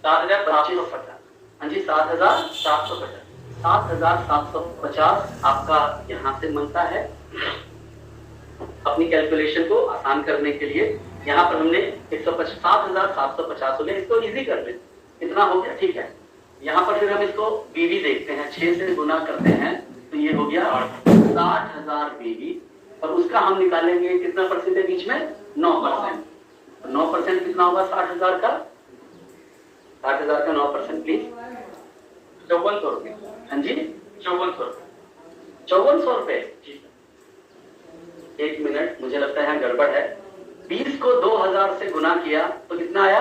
7,750। हाँ जी 7,750। 7,750 आपका यहाँ से बनता है। अपनी कैलकुलेशन को आसान करने के लिए यहाँ पर हमने 7,750 हो गया, इसको इजी कर ले, इतना हो गया, ठीक है। यहाँ पर फिर हम इसको बीवी देखते हैं, 6 से गुना करते हैं तो ये हो गया 60,000 बीवी, और उसका हम निकालेंगे कितना परसेंट है बीच में, 9%। 9% कितना होगा 60,000 का, 60,000 का 9% प्लीज 5400 रुपए। हाँ जी 5400 रुपए, 5400 रुपए। एक मिनट, मुझे लगता है यहाँ गड़बड़ है। 20 को 2000 से गुना किया तो कितना आया,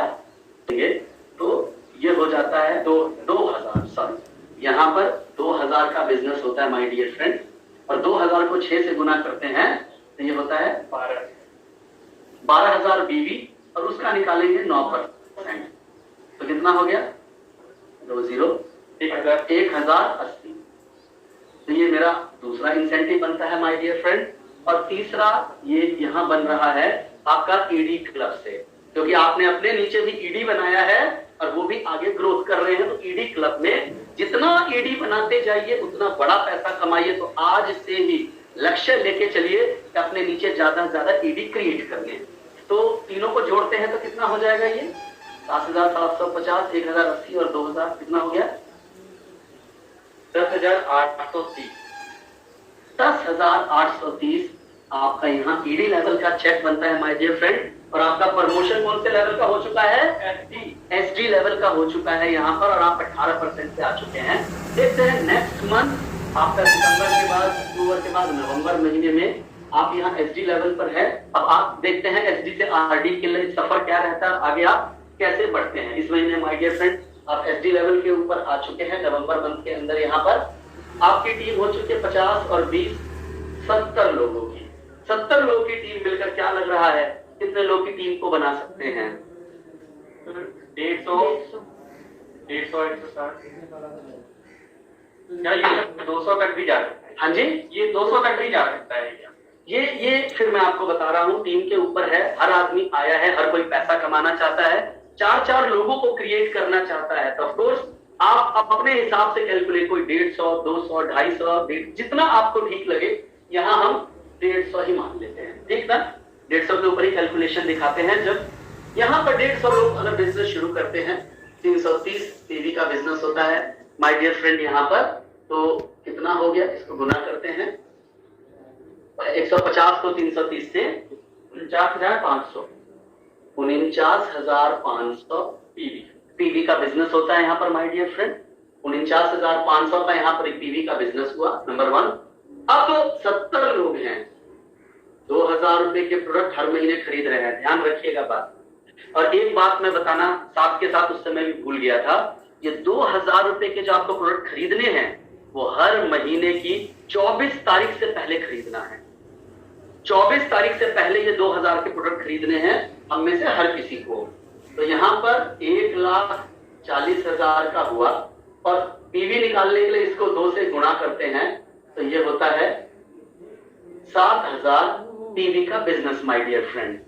तो ये हो जाता है 2000, सॉरी यहाँ पर 2000 का बिजनेस होता है माय डियर फ्रेंड, और 2000 को 6 से गुना करते हैं तो ये होता है 12,000 बीवी, और उसका निकालेंगे 9%, तो कितना हो गया 1080। तो ये मेरा दूसरा इंसेंटिव बनता है माय डियर फ्रेंड। और तीसरा ये यहाँ बन रहा है आपका ईडी क्लब से, क्योंकि आपने अपने नीचे भी ईडी बनाया है और वो भी आगे ग्रोथ कर रहे हैं, तो ईडी क्लब में जितना ईडी बनाते जाइए उतना बड़ा पैसा कमाइए। तो आज से ही लक्ष्य लेके चलिए कि अपने नीचे ज्यादा से ज्यादा ईडी क्रिएट करने। तो तीनों को जोड़ते हैं तो कितना हो जाएगा, ये 7,750, 1,080 और 2,000 कितना हो गया 10,830। 10,830 आपका यहाँ ईडी लेवल का चेक बनता है माय डियर फ्रेंड। और आपका प्रमोशन कौन से लेवल का हो चुका है, एसडी लेवल का हो चुका है यहाँ पर, और आप 18% पे आ चुके हैं। देखते हैं नेक्स्ट मंथ आपका सितंबर के बाद, अक्टूबर के बाद नवंबर महीने में आप यहाँ एसडी लेवल पर है। अब आप देखते हैं एसडी से आरडी के लिए सफर क्या रहता है, आगे आप कैसे बढ़ते हैं। इस महीने माय डियर फ्रेंड आप एसडी लेवल के ऊपर आ चुके हैं। नवंबर मंथ के अंदर यहाँ पर आपकी टीम हो चुकी है 50 और 20 70 लोगों की। 70 लोगों की टीम मिलकर क्या लग रहा है, कितने लोग की टीम को बना सकते हैं, 150, 200 तक भी जा सकता है। हाँ जी ये 200 तक भी जा सकता है क्या, ये फिर मैं आपको बता रहा हूँ, टीम के ऊपर है। हर आदमी आया है, हर कोई पैसा कमाना चाहता है, 4 लोगों को क्रिएट करना चाहता है। तो ऑफ कोर्स आप अपने हिसाब से कैलकुलेट, कोई 150, 200, 250, जितना आपको ठीक लगे। यहाँ हम 150 ही मान लेते हैं, ठीक ना, 150 के ऊपर ही कैलकुलेशन दिखाते हैं। जब यहाँ पर 150 लोग अगर बिजनेस शुरू करते हैं, 330 पीवी का बिजनेस होता है माय डियर फ्रेंड यहाँ पर, तो कितना हो गया, इसको गुना करते हैं 150 को 330 से 49,500, 49,500 पीवी का बिजनेस होता है यहाँ पर माय डियर फ्रेंड। 49,500 का यहाँ पर एक पीवी का बिजनेस हुआ, नंबर 1। अब 70 लोग हैं, 2,000 रुपए के प्रोडक्ट हर महीने खरीद रहे हैं, ध्यान रखिएगा बात। और एक बात मैं बताना साथ के साथ उस समय भी भूल गया था, ये 2,000 रुपए के जो आपको प्रोडक्ट खरीदने हैं वो हर महीने की 24 तारीख से पहले खरीदना है। 24 तारीख से पहले ये 2,000 के प्रोडक्ट खरीदने हैं हम में से हर किसी को। तो यहाँ पर 1,40,000 का हुआ, और पीवी निकालने के लिए इसको 2 से गुणा करते हैं तो ये होता है 7,000 पीवी का बिजनेस माय डियर फ्रेंड।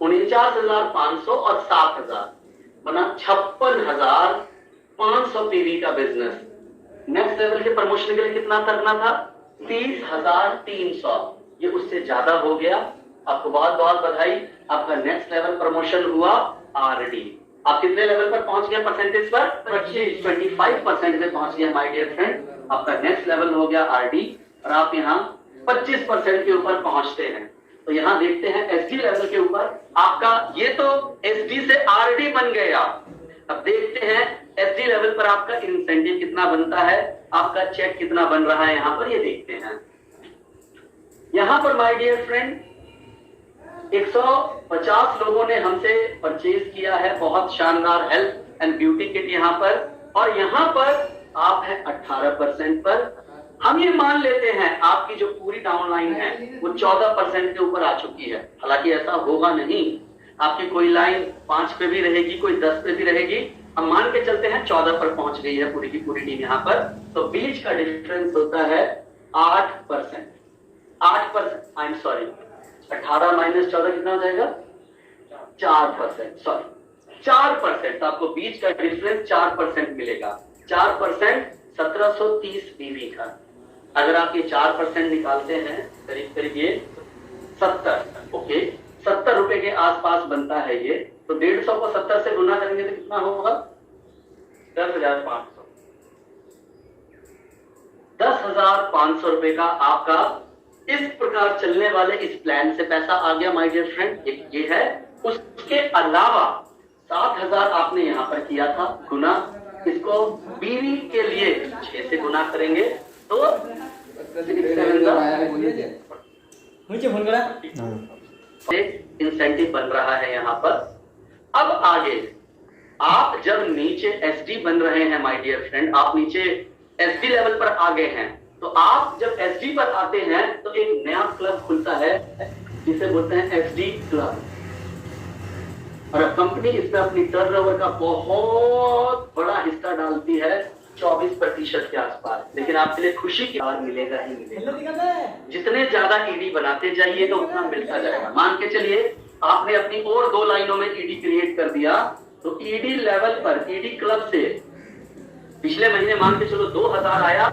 49,500 और 7,000 बना 56,500 पीवी का बिजनेस। नेक्स्ट लेवल के प्रमोशन के लिए कितना करना था, 30,300, ये उससे ज्यादा हो गया। आपको बहुत बहुत बधाई, आपका नेक्स्ट लेवल प्रमोशन हुआ आरडी। आप कितने लेवल पर पहुंच गए, परसेंटेज पर 25% में पहुंच गए माय डियर फ्रेंड। आपका नेक्स्ट लेवल हो गया आरडी, और आप यहाँ 25% के ऊपर पहुंचते हैं। तो यहाँ देखते हैं एसडी लेवल के ऊपर आपका, ये तो एसडी से आरडी बन गया। अब देखते हैं एसडी लेवल पर आपका इंसेंटिव कितना बनता है, आपका चेक कितना बन रहा है, यहाँ पर ये देखते हैं। यहाँ पर माय डियर फ्रेंड 150 लोगों ने हमसे परचेज किया है, बहुत शानदार हेल्थ एंड ब्यूटी किट यहाँ पर, और यहाँ पर आप हैं 18% पर। हम ये मान लेते हैं आपकी जो पूरी डाउनलाइन है वो 14% के ऊपर आ चुकी है, हालांकि ऐसा होगा नहीं, आपकी कोई लाइन 5 पे भी रहेगी, कोई 10 पे भी रहेगी। हम मान के चलते हैं 14 पर पहुंच गई है पूरी की पूरी टीम यहाँ पर, तो बीच का डिफरेंस होता है 8%। 8%, आई एम सॉरी, 18 माइनस 14 कितना हो जाएगा, 4%, सॉरी 4%, आपको बीच का डिफरेंस 4% मिलेगा। 4% 1730 बीवी का। अगर आप ये 4% निकालते हैं करीब करीब ये 70, ओके 70 रुपए के आसपास बनता है ये। तो 150 को 70 से गुना करेंगे तो कितना होगा? 10,500। 10,500 रुपए का आपका इस प्रकार चलने वाले इस प्लान से पैसा आ गया माय डियर फ्रेंड। एक ये है। उसके अलावा 7,000 आपने यहां पर किया था गुना, इसको बीवी के लिए 6 से गुना करेंगे तो इंसेंटिव बन रहा है यहां पर। अब आगे आप जब नीचे एसडी बन रहे हैं माय डियर फ्रेंड, आप नीचे एसडी लेवल पर आ गए हैं, तो आप जब एसडी पर आते हैं तो एक नया क्लब खुलता है जिसे बोलते हैं एसडी क्लब। और कंपनी इसमें अपनी टर्नओवर का बहुत बड़ा हिस्सा डालती है, 24% के आसपास। लेकिन आपके लिए खुशी की बात मिलेगा ही मिलेगा। जितने ज्यादा ईडी बनाते जाइए तो उतना मिलता जाएगा। मान के चलिए आपने अपनी और 2 लाइनों में ईडी क्रिएट कर दिया, तो ईडी लेवल पर ईडी क्लब से पिछले महीने मान के चलो 2,000 आया,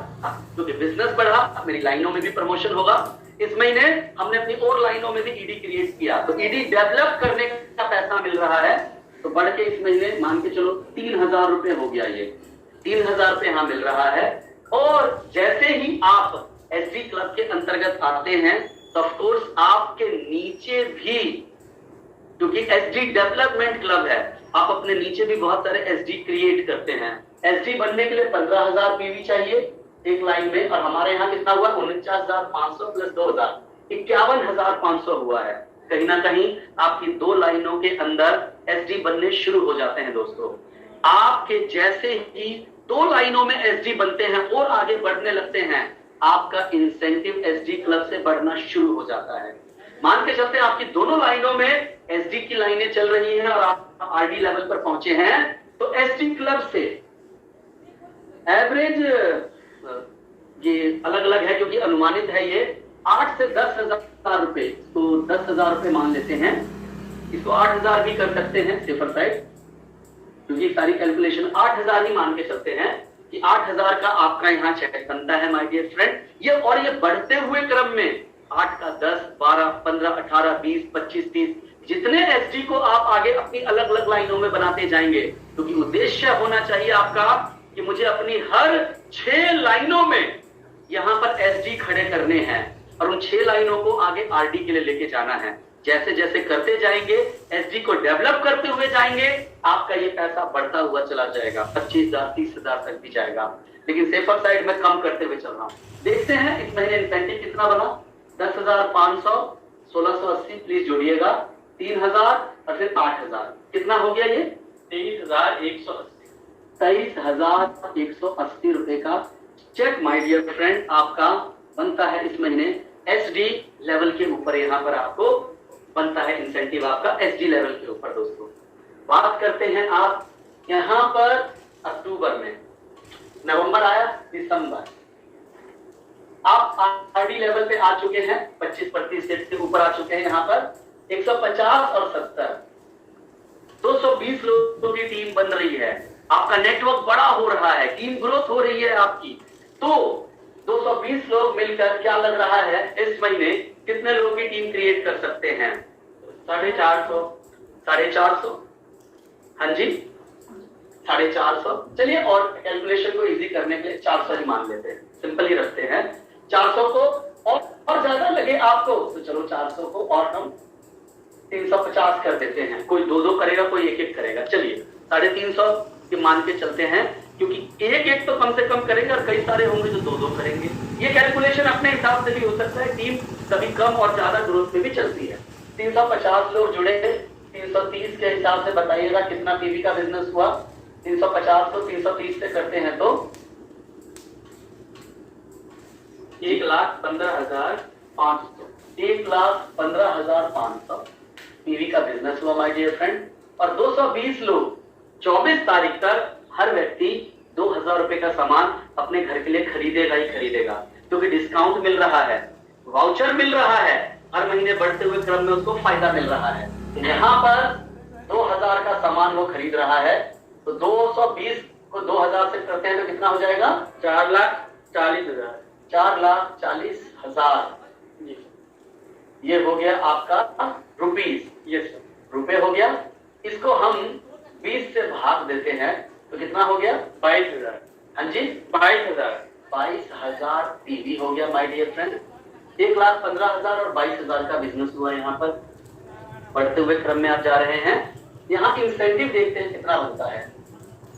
क्योंकि बिजनेस बढ़ा, मेरी लाइनों में भी प्रमोशन होगा। इस महीने हमने अपनी और लाइनों में भी ईडी क्रिएट किया, तो ईडी डेवलप करने का पैसा मिल रहा है, तो बढ़ के इस महीने मान के चलो 3,000 रुपए हो गया। ये 3,000 रुपए यहां मिल रहा है। और जैसे ही आप एसडी क्लब के अंतर्गत आते हैं तो ऑफ कोर्स आपके नीचे भी, क्योंकि एसडी डेवलपमेंट क्लब है, आप अपने नीचे भी बहुत सारे एसडी क्रिएट करते हैं। एसडी बनने के लिए 15,000 पीवी चाहिए एक लाइन में, और हमारे यहाँ कितना हुआ? 49,500 प्लस 2,000, 51,500 हुआ है। कहीं ना कहीं आपकी 2 लाइनों के अंदर एसडी बनने शुरू हो जाते हैं दोस्तों। आपके जैसे ही 2 लाइनों में एसडी बनते हैं और आगे बढ़ने लगते हैं, आपका इंसेंटिव एसडी क्लब से बढ़ना शुरू हो जाता है। मान के चलते हैं आपकी दोनों लाइनों में एसडी की लाइनें चल रही हैं और आप आरडी लेवल पर पहुंचे हैं, तो एसडी क्लब से एवरेज ये अलग अलग है क्योंकि अनुमानित है, ये 8 से 10,000 रुपए, तो 10,000 रुपए मान लेते हैं, इसको 8,000 भी कर सकते हैं सेफर साइड, क्योंकि सारी कैलकुलेशन 8,000 ही मान के चलते हैं कि 8,000 का आपका यहाँ चेक बनता है माय डियर फ्रेंड। ये और ये बढ़ते हुए क्रम में 8 का 10, 12, 15, 18, 20, 25, 30 जितने एसडी को आप आगे अपनी अलग अलग लाइनों में बनाते जाएंगे, क्योंकि उद्देश्य होना चाहिए आपका कि मुझे अपनी हर 6 लाइनों में यहां पर एसडी खड़े करने हैं और उन 6 लाइनों को आगे आरडी के लिए लेके जाना है। जैसे जैसे करते जाएंगे, एसडी को डेवलप करते हुए जाएंगे, आपका ये पैसा बढ़ता हुआ चला जाएगा, 25,000, 30,000 तक भी जाएगा। लेकिन सेफर साइड में कम करते हुए चल रहा हूं। देखते हैं इस महीने इंसेंटिव कितना बना? 10,500, 1680 प्लीज जोड़िएगा, 3,000 और फिर 8,000, कितना हो गया ये? 23,180। 23,180 रुपए का चेक माय डियर फ्रेंड आपका बनता है इस महीने एसडी लेवल के ऊपर। यहां पर आपको बनता है इंसेंटिव आपका एसडी लेवल के ऊपर। दोस्तों बात करते हैं आप यहां पर अक्टूबर में, नवंबर आया, दिसंबर, आप आरडी लेवल पे आ चुके हैं, 25% के ऊपर आ चुके हैं। यहां पर 150 और 70, 220 लोगों की टीम बन रही है, आपका नेटवर्क बड़ा हो रहा है, टीम ग्रोथ हो रही है आपकी। तो 220 लोग मिलकर क्या लग रहा है इस महीने कितने लोगों की टीम क्रिएट कर सकते हैं? 450। हाँ जी 450। चलिए और कैलकुलेशन को इजी करने के लिए 400 ही मान लेते हैं, सिंपल ही रखते हैं। 400 को और ज्यादा लगे आपको तो चलो 400 को और हम 350 कर देते हैं। कोई 2-2 करेगा, कोई 1-1 करेगा। चलिए 350 के मान के चलते हैं, क्योंकि 1-1 तो कम से कम करेंगे और कई सारे होंगे जो 2-2 करेंगे। ये कैलकुलेशन अपने हिसाब से भी हो सकता है, टीम कभी कम और ज्यादा ग्रोथ में भी चलती है। 350 लोग जुड़े, 330 के हिसाब से बताइएगा कितना पीवी का बिजनेस हुआ। 350 को 330 से करते हैं तो 1,15,500, 1,15,500 पीवी का बिजनेस हुआ माय डियर फ्रेंड। और 220 लोग 24 तारीख तक हर व्यक्ति 2,000 रुपए का सामान अपने घर के लिए खरीदेगा ही खरीदेगा, क्योंकि डिस्काउंट मिल रहा है, वाउचर मिल रहा है, हर महीने बढ़ते हुए क्रम में उसको फायदा मिल रहा है। यहाँ पर 2000 का सामान वो खरीद रहा है, तो 220 को 2000 से करते हैं तो कितना हो जाएगा? 4,40,000। 4,40,000 ये हो गया आपका रुपीस। Yes sir. रुपए हो गया। इसको हम 20 से भाग देते हैं तो कितना हो गया? 22,000। हाँ जी, 22,000। 22,000 पीवी हो गया माय डियर फ्रेंड। 1,15,000 और 22,000 का बिजनेस हुआ। यहाँ पर बढ़ते हुए क्रम में आप जा रहे हैं। यहाँ इंसेंटिव देखते हैं कितना बनता है।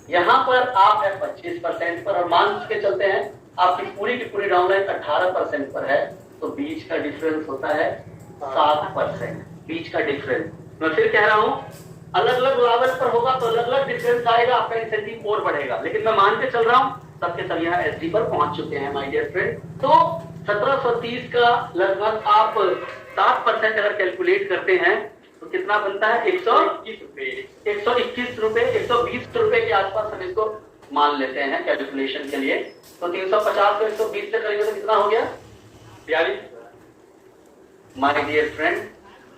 यहाँ पर आप है 25% पर, और मान के चलते हैं आपकी पूरी की पूरी डाउनलाइन 18% पर है, तो बीच का डिफरेंस होता है 7%। बीच का डिफरेंस मैं फिर कह रहा हूँ, अलग अलग लेवल पर होगा तो अलग अलग डिफरेंस आएगा, आपका इंसेंटिव और बढ़ेगा। लेकिन मैं मान के चल रहा हूँ सबके सब यहाँ एसडी पर पहुंच चुके हैं माय डियर फ्रेंड। तो 1730 का लगभग आप 7% अगर कैलकुलेट करते हैं तो कितना बनता है? 121 रुपए, 121 रुपए, 120 रुपए के आसपास हम इसको मान लेते हैं कैलकुलेशन के लिए। तो 350 को 120 से करेंगे तो कितना हो गया? 42,000। माय डियर फ्रेंड,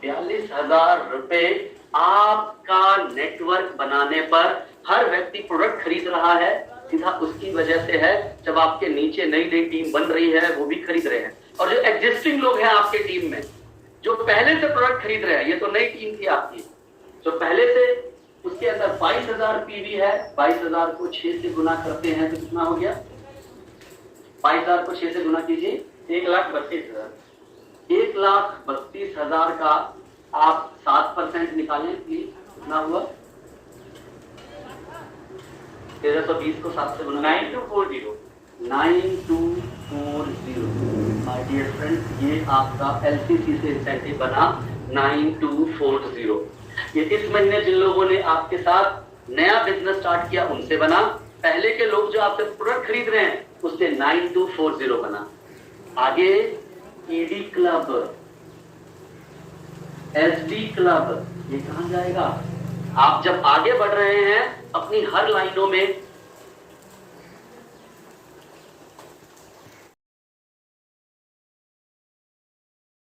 42,000 रुपए आपका नेटवर्क बनाने पर हर व्यक्ति प्रोडक्ट खरीद रहा है, सीधा उसकी वजह से है। जब आपके नीचे नई नई टीम बन रही है वो भी खरीद रहे हैं, और जो एग्जिस्टिंग लोग हैं आपके टीम में जो पहले से प्रोडक्ट खरीद रहे हैं, ये तो नई टीम थी आपकी जो पहले से, उसके अंदर 22,000 पीवी है। 22,000 को 6 से गुना करते हैं तो कितना हो गया? 22,000 को 6 से गुना कीजिए, 1,32,000। 1,32,000 का आप 7% निकालें प्लीज, कितना हुआ? 1320 को 7 से गुना, 9240। 9240 माय डियर फ्रेंड, ये आपका एलसीसी से इंसेंटिव बना 9240। ये इस महीने जिन लोगों ने आपके साथ नया बिजनेस स्टार्ट किया उनसे बना। पहले के लोग जो आपसे प्रोडक्ट खरीद रहे हैं उससे 9240 बना। आगे ईडी क्लब, एसडी क्लब, ये कहां जाएगा? आप जब आगे बढ़ रहे हैं अपनी हर लाइनों में